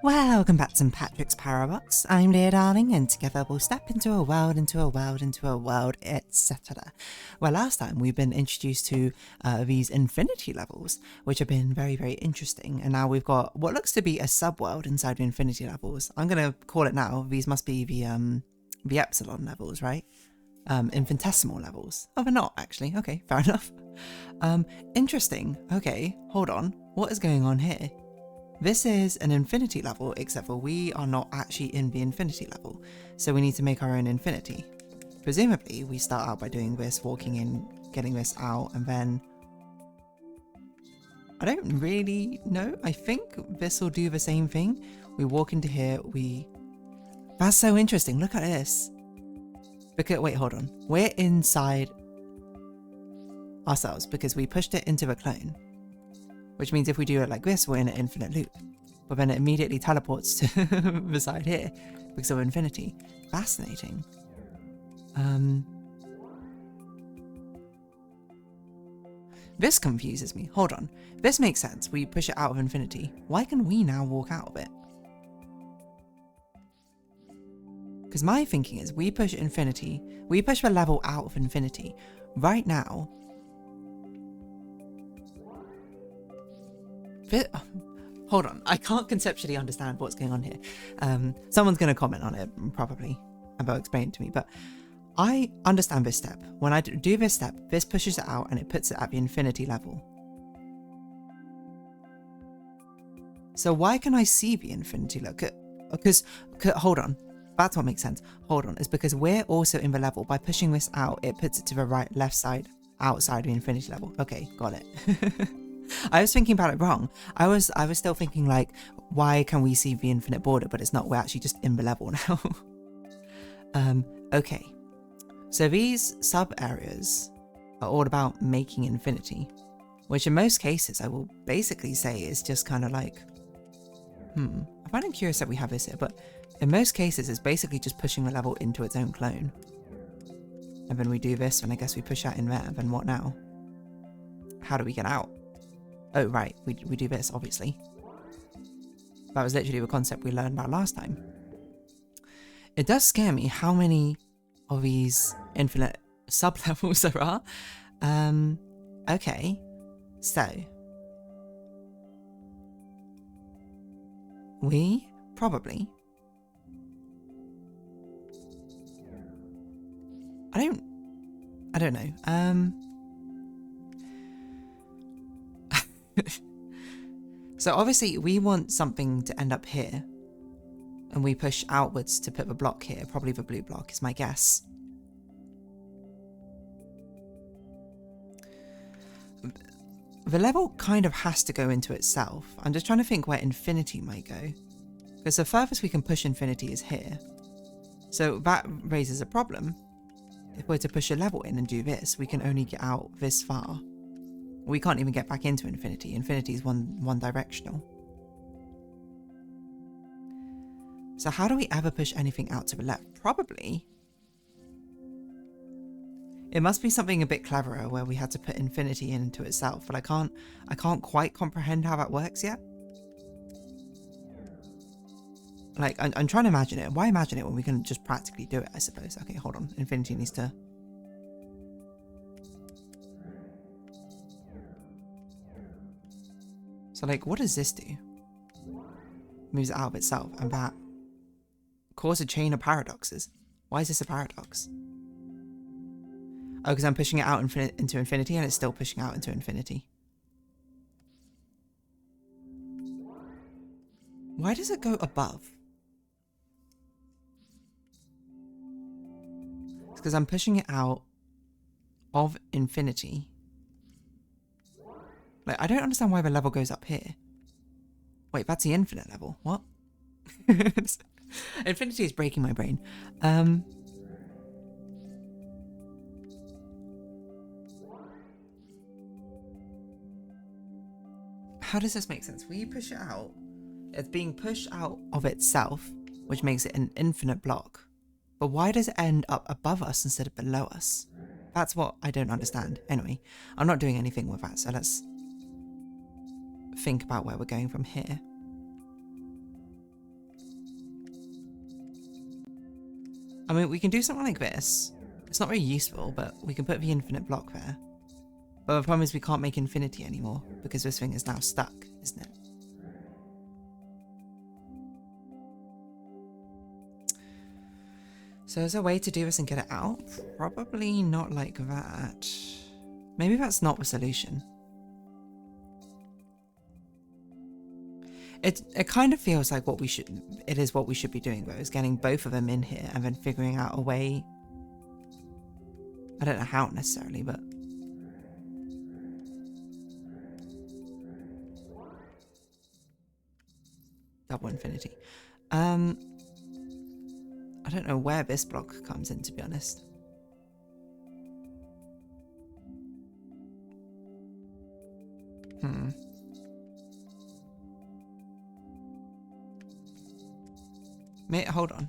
Welcome back to Patrick's Parabox. I'm dear darling, and together we'll step into a world, etc. Well, last time we've been introduced to these infinity levels, which have been very, very interesting. And now we've got what looks to be a sub-world inside the infinity levels. I'm going to call it now. These must be the epsilon levels, right? Infinitesimal levels. Oh, they're not actually. Okay, fair enough. Interesting. Okay, hold on. What is going on here? This is an infinity level, except for we are not actually in the infinity level, so we need to make our own infinity. Presumably, we start out by doing this, walking in, getting this out, and then... I don't really know. I think this will do the same thing. We walk into here, That's so interesting, look at this. Wait, hold on. We're inside ourselves because we pushed it into the clone. Which means if we do it like this, we're in an infinite loop. But then it immediately teleports to the side here because of infinity. Fascinating. This confuses me. Hold on. This makes sense. We push it out of infinity. Why can we now walk out of it? Because my thinking is we push infinity. We push the level out of infinity. Right now... Hold on, I can't conceptually understand what's going on here. Someone's going to comment on it, probably, and they'll explain it to me, but I understand this step. When I do this step, this pushes it out and it puts it at the infinity level. So why can I see the infinity level? Because, hold on, that's what makes sense. Hold on, it's because we're also in the level. By pushing this out, it puts it to the left side, outside the infinity level. Okay, got it. I was thinking about it wrong. I was still thinking like, why can we see the infinite border? But it's not. We're actually just in the level now. Okay. So these sub areas are all about making infinity, which in most cases I will basically say is just kind of like, I find it curious that we have this here, but in most cases it's basically just pushing the level into its own clone. And then we do this, and I guess we push that in there. Then what now? How do we get out? Oh, right, we do this, obviously. That was literally the concept we learned about last time. It does scare me how many of these infinite sub-levels there are. Okay, so... we probably... I don't know. So obviously we want something to end up here, and we push outwards to put the block here. Probably the blue block is my guess. The level kind of has to go into itself. I'm just trying to think where infinity might go, because the furthest we can push infinity is here. So that raises a problem. If we're to push a level in and do this, we can only get out this far. We can't even get back into infinity. Infinity is one directional. So how do we ever push anything out to the left? Probably. It must be something a bit cleverer where we had to put infinity into itself, but I can't quite comprehend how that works yet. Like, I'm trying to imagine it. Why imagine it when we can just practically do it, I suppose? Okay, hold on. Infinity needs to... So, like, what does this do? Moves it out of itself, and that causes a chain of paradoxes. Why is this a paradox? Oh, because I'm pushing it out into infinity, and it's still pushing out into infinity. Why does it go above? It's because I'm pushing it out of infinity. Like, I don't understand why the level goes up here. Wait, that's the infinite level. What? Infinity is breaking my brain. How does this make sense? We push it out. It's being pushed out of itself, which makes it an infinite block. But why does it end up above us instead of below us? That's what I don't understand. Anyway, I'm not doing anything with that, so let's think about where we're going from here. I mean, we can do something like this. It's not very useful, but we can put the infinite block there. But the problem is we can't make infinity anymore because this thing is now stuck, isn't it? So is there a way to do this and get it out? Probably not like that. Maybe that's not the solution. It kind of feels like what we should be doing though, is getting both of them in here and then figuring out a way. I don't know how necessarily, but double infinity. I don't know where this block comes in, to be honest. Mate, hold on.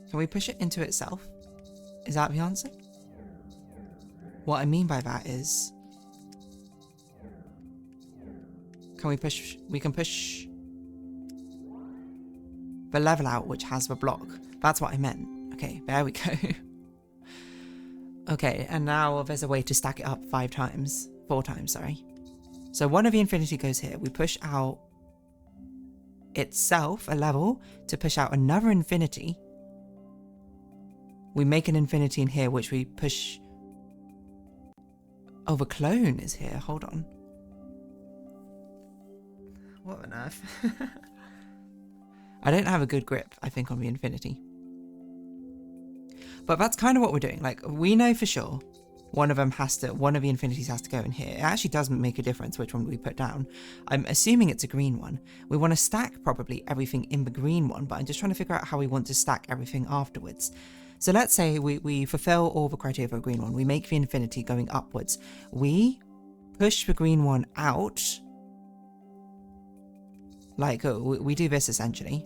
Can we push it into itself? Is that the answer? What I mean by that is, we can push the level out which has the block. That's what I meant. Okay, there we go. Okay, and now there's a way to stack it up 4 times, sorry. So one of the infinity goes here. We push out itself a level to push out another infinity. We make an infinity in here, which we push. Oh, the clone is here. Hold on. What on earth? I don't have a good grip, I think, on the infinity. But that's kind of what we're doing. Like, we know for sure one of the infinities has to go in here. It actually doesn't make a difference which one we put down. I'm assuming it's a green one. We want to stack probably everything in the green one, but I'm just trying to figure out how we want to stack everything afterwards. So let's say we fulfill all the criteria for a green one. We make the infinity going upwards. We push the green one out. Like, we do this essentially.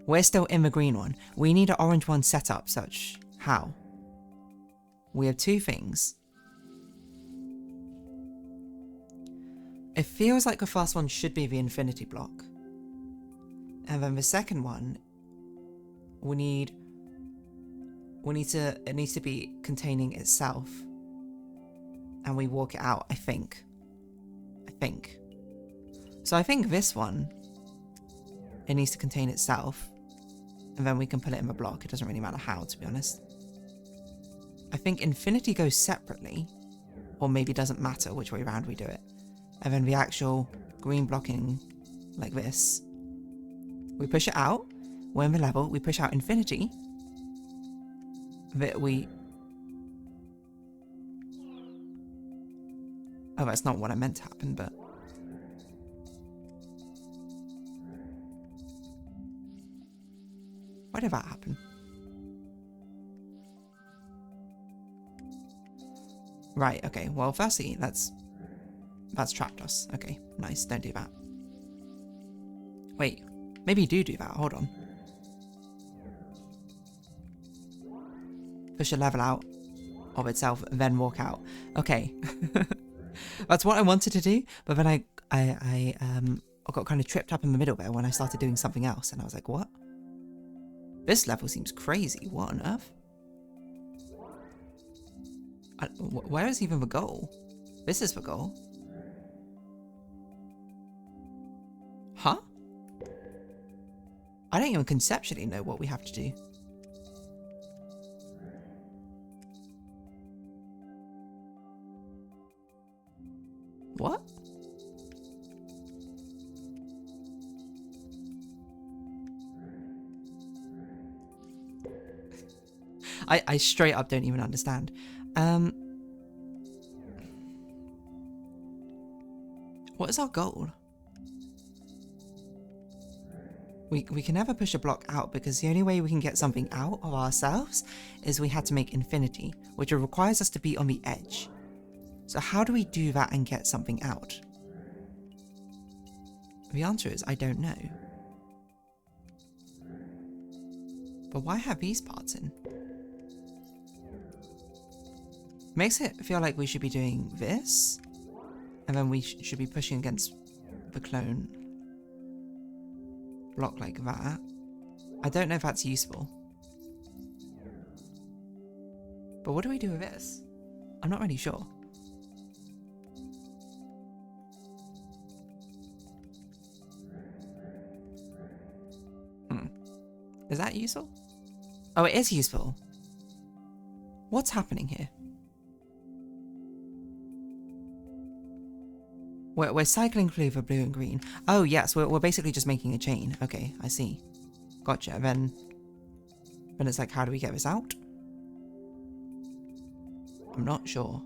We're still in the green one. We need an orange one set up such. How? We have 2 things. It feels like the first one should be the infinity block. And then the second one, it needs to be containing itself. And we walk it out, I think. So I think this one, it needs to contain itself. And then we can put it in the block. It doesn't really matter how, to be honest. I think infinity goes separately, or maybe doesn't matter which way around we do it. And then the actual green blocking, like this, we push it out, we're in the level, we push out infinity, oh, that's not what I meant to happen, but why did that happen? Right, okay, well, firstly, that's trapped us. Okay, nice, don't do that. Wait, maybe do that, hold on. Push a level out of itself, then walk out. Okay. That's what I wanted to do, but then I got kind of tripped up in the middle there when I started doing something else, and I was like, what? This level seems crazy, what on earth? Where is even the goal? This is the goal. Huh? I don't even conceptually know what we have to do. What? I straight up don't even understand. What is our goal? We can never push a block out because the only way we can get something out of ourselves is we had to make infinity, which requires us to be on the edge. So how do we do that and get something out? The answer is I don't know. But why have these parts in? Makes it feel like we should be doing this, and then we should be pushing against the clone block like that. I don't know if that's useful. But what do we do with this? I'm not really sure. Is that useful? Oh, it is useful. What's happening here? We're cycling through for blue and green. Oh, yes, we're basically just making a chain. Okay, I see. Gotcha. Then it's like, how do we get this out? I'm not sure.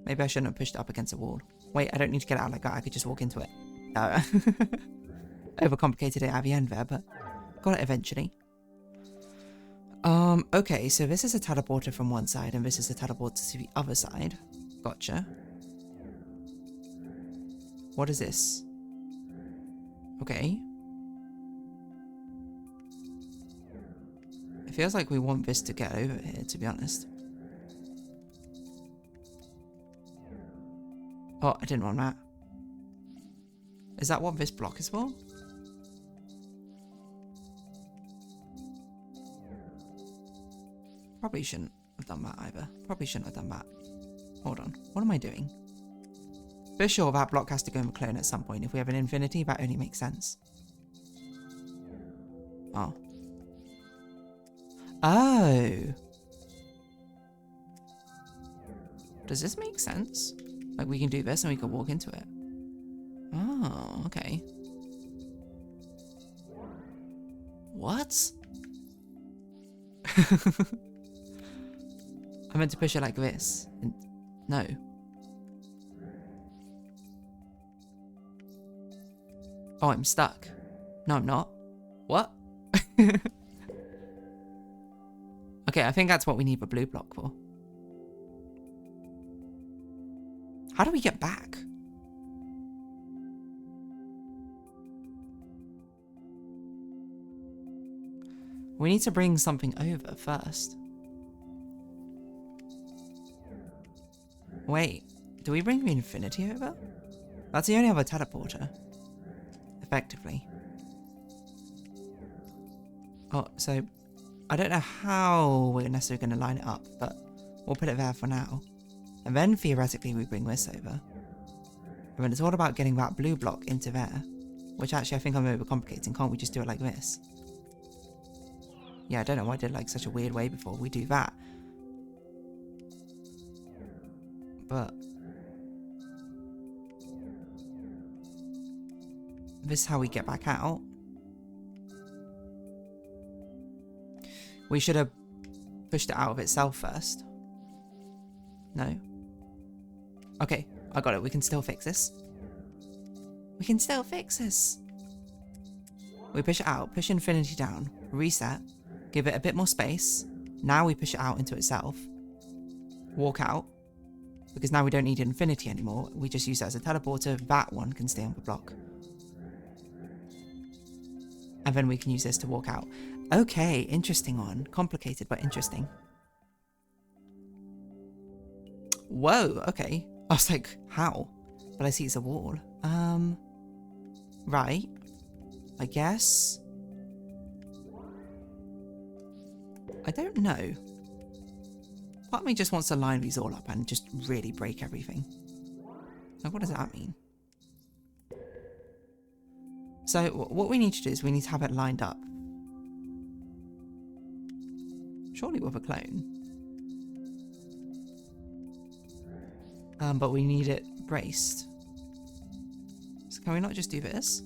Maybe I shouldn't have pushed it up against a wall. Wait, I don't need to get it out like that. I could just walk into it. Overcomplicated it at the end there, but got it eventually. Okay, so this is a teleporter from one side, and this is a teleporter to the other side. Gotcha. What is this? Okay. It feels like we want this to get over here, to be honest. Oh, I didn't want that. Is that what this block is for? Probably shouldn't have done that either. Probably shouldn't have done that. Hold on. What am I doing? For sure, that block has to go in the clone at some point. If we have an infinity, that only makes sense. Oh. Oh. Does this make sense? Like, we can do this and we can walk into it. Oh, okay. What? I meant to push it like this. No. Oh, I'm stuck. No, I'm not. What? Okay, I think that's what we need the blue block for. How do we get back? We need to bring something over first. Wait, do we bring the infinity over? That's the only other teleporter. Effectively. Oh, so I don't know how we're necessarily going to line it up, but we'll put it there for now. And then theoretically we bring this over. And then it's all about getting that blue block into there. Which actually I think I'm overcomplicating. Can't we just do it like this? Yeah, I don't know why I did it like such a weird way before. We do that. But this is how we get back out. We should have pushed it out of itself first. No? Okay, I got it. We can still fix this. We can still fix this. We push it out, push infinity down, reset, give it a bit more space. Now we push it out into itself. Walk out. Because now we don't need infinity anymore. We just use it as a teleporter. That one can stay on the block. And then we can use this to walk out. Okay, interesting one. Complicated, but interesting. Whoa, okay. I was like, how? But I see it's a wall. Right. I guess. I don't know. Part of me just wants to line these all up and just really break everything. Like, what does that mean? So, what we need to do is we need to have it lined up. Surely with a clone. But we need it braced. So can we not just do this?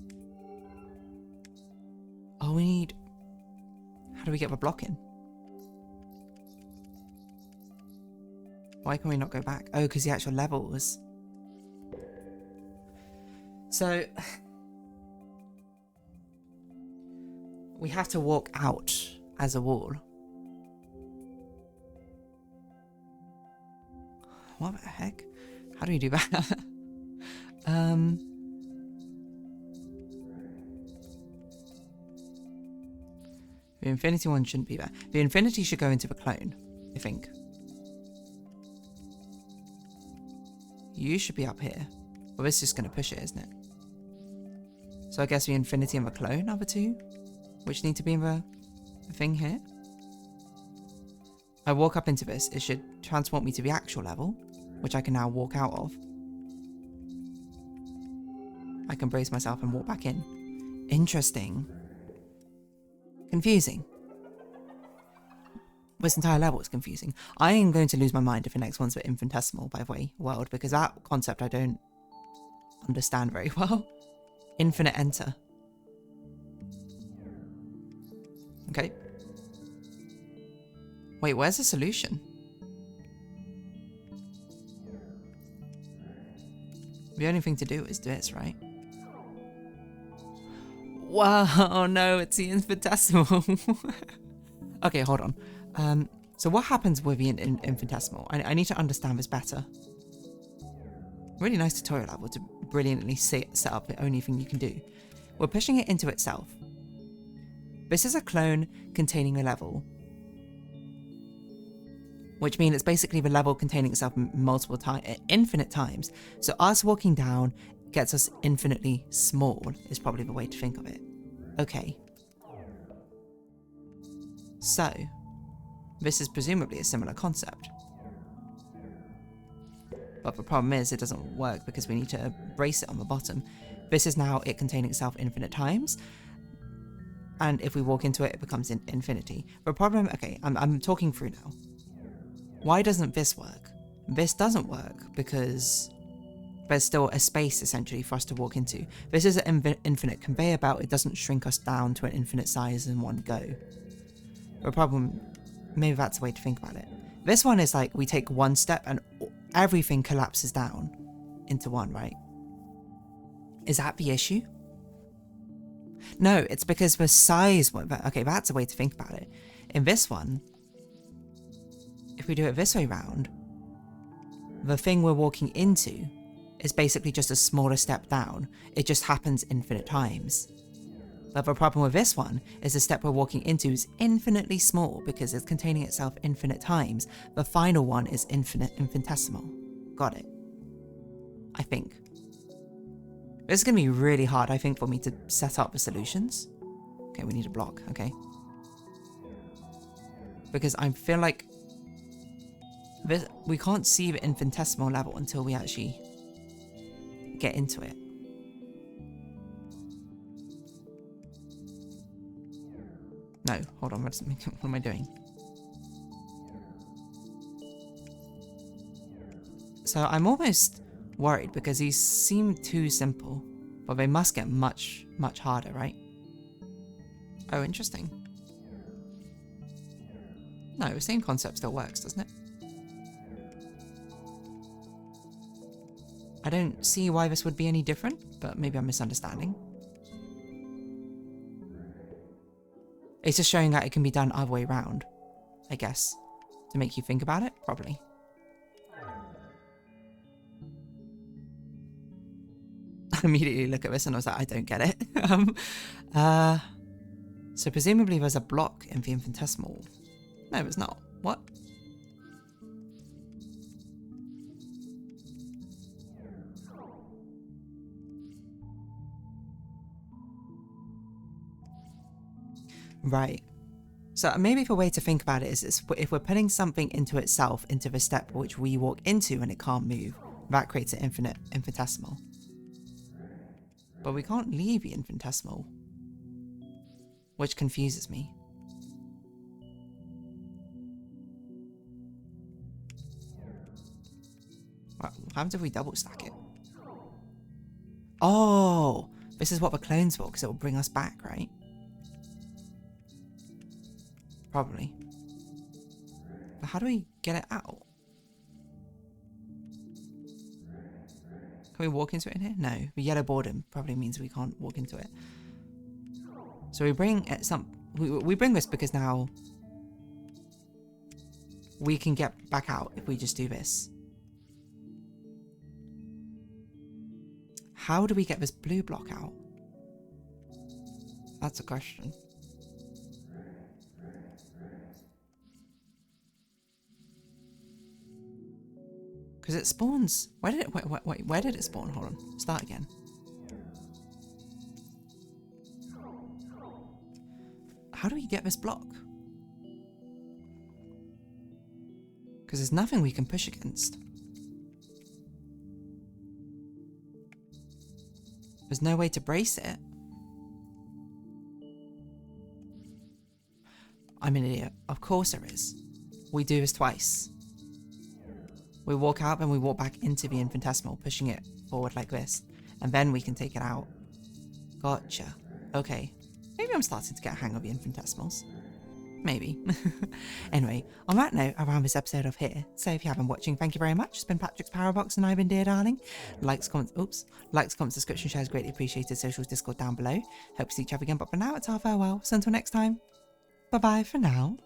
Oh, we need... How do we get the block in? Why can we not go back? Oh, because the actual level was... So... We have to walk out as a wall. What the heck? How do we do that? The infinity one shouldn't be there. The infinity should go into the clone, I think. You should be up here. Well, this is just going to push it, isn't it? So I guess the infinity and the clone are the two, which need to be in the thing here. I walk up into this, it should transport me to the actual level, which I can now walk out of. I can brace myself and walk back in. Interesting. Confusing. This entire level is confusing. I am going to lose my mind if the next one's the infinitesimal, by the way, world, because that concept I don't understand very well. Infinite enter. Okay. Wait, where's the solution? The only thing to do is this, right? Wow, no, it's the infinitesimal. Okay, hold on. So what happens with the infinitesimal? I need to understand this better. Really nice tutorial level to brilliantly set up the only thing you can do. We're pushing it into itself. This is a clone containing a level, which means it's basically the level containing itself multiple times, infinite times. So us walking down gets us infinitely small is probably the way to think of it. Okay. So, this is presumably a similar concept. But the problem is it doesn't work because we need to brace it on the bottom. This is now it containing itself infinite times. And if we walk into it, it becomes infinity. The problem, okay, I'm talking through now. Why doesn't this work? This doesn't work because there's still a space essentially for us to walk into. This is an infinite conveyor belt. It doesn't shrink us down to an infinite size in one go. The problem, maybe that's the way to think about it. This one is like we take one step and everything collapses down into one, right? Is that the issue? No, it's because the size, okay, that's a way to think about it. In this one, if we do it this way round, the thing we're walking into is basically just a smaller step down. It just happens infinite times. But the problem with this one is the step we're walking into is infinitely small because it's containing itself infinite times. The final one is infinitesimal. Got it. I think. This is going to be really hard, I think, for me to set up the solutions. Okay, we need a block, okay. Because I feel like we can't see the infinitesimal level until we actually get into it. No, hold on, what am I doing? So I'm almost worried because these seem too simple, but they must get much, much harder, right? Oh, interesting. No, the same concept still works, doesn't it? I don't see why this would be any different, but maybe I'm misunderstanding. It's just showing that it can be done other way around, I guess, to make you think about it, probably. I immediately look at this and I was like, I don't get it. So presumably there's a block in the infinitesimal. No, it's not. What? Right. So maybe the way to think about it is if we're putting something into itself, into the step which we walk into and it can't move, that creates an infinitesimal. But we can't leave the infinitesimal, which confuses me. What happens if we double stack it? Oh, this is what the clone's for, because it will bring us back, right? Probably. But how do we get it out? Can we walk into it in here? No. The yellow boredom probably means we can't walk into it. So we bring it we bring this because now we can get back out if we just do this. How do we get this blue block out? That's a question. Because it spawns. Where did it? Wait. Where did it spawn? Hold on. Start again. How do we get this block? Because there's nothing we can push against. There's no way to brace it. I'm an idiot. Of course there is. We do this twice. We walk out, then we walk back into the infinitesimal, pushing it forward like this. And then we can take it out. Gotcha. Okay. Maybe I'm starting to get a hang of the infinitesimals. Maybe. Anyway, on that note, I'll round this episode off here. So if you have been watching, thank you very much. It's been Patrick's Parabox and I've been Dear Darling. Likes, comments, subscription, shares greatly appreciated. Socials, Discord down below. Hope to see each other again, but for now, it's our farewell. So until next time, bye-bye for now.